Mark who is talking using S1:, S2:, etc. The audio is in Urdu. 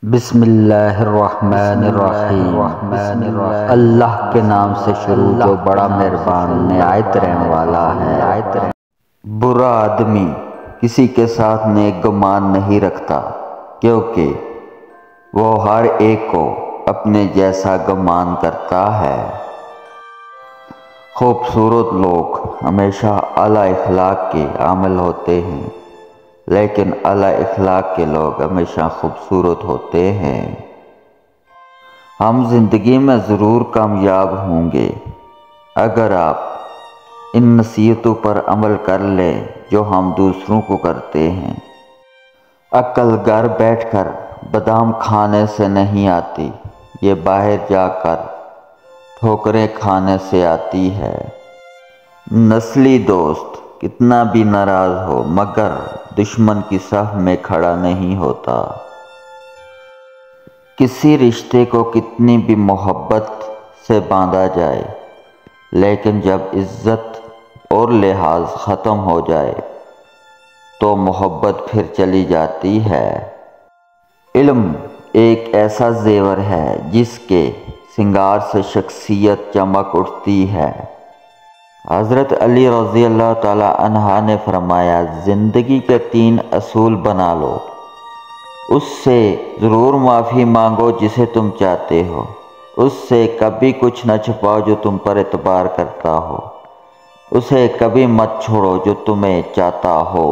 S1: بسم اللہ الرحمن الرحیم۔ اللہ کے نام سے شروع جو بڑا مہربان نہایت رحم والا ہے۔ برا آدمی کسی کے ساتھ نیک گمان نہیں رکھتا، کیونکہ وہ ہر ایک کو اپنے جیسا گمان کرتا ہے۔ خوبصورت لوگ ہمیشہ اعلیٰ اخلاق کے حامل ہوتے ہیں، لیکن اعلیٰ اخلاق کے لوگ ہمیشہ خوبصورت ہوتے ہیں۔ ہم زندگی میں ضرور کامیاب ہوں گے اگر آپ ان نصیحتوں پر عمل کر لیں جو ہم دوسروں کو کرتے ہیں۔ عقل گھر بیٹھ کر بادام کھانے سے نہیں آتی، یہ باہر جا کر ٹھوکریں کھانے سے آتی ہے۔ نسلی دوست کتنا بھی ناراض ہو مگر دشمن کی صف میں کھڑا نہیں ہوتا۔ کسی رشتے کو کتنی بھی محبت سے باندھا جائے، لیکن جب عزت اور لحاظ ختم ہو جائے تو محبت پھر چلی جاتی ہے۔ علم ایک ایسا زیور ہے جس کے سنگار سے شخصیت چمک اٹھتی ہے۔ حضرت علی رضی اللہ تعالی عنہ نے فرمایا، زندگی کے 3 اصول بنا لو، اس سے ضرور معافی مانگو جسے تم چاہتے ہو، اس سے کبھی کچھ نہ چھپاؤ جو تم پر اعتبار کرتا ہو، اسے کبھی مت چھوڑو جو تمہیں چاہتا ہو۔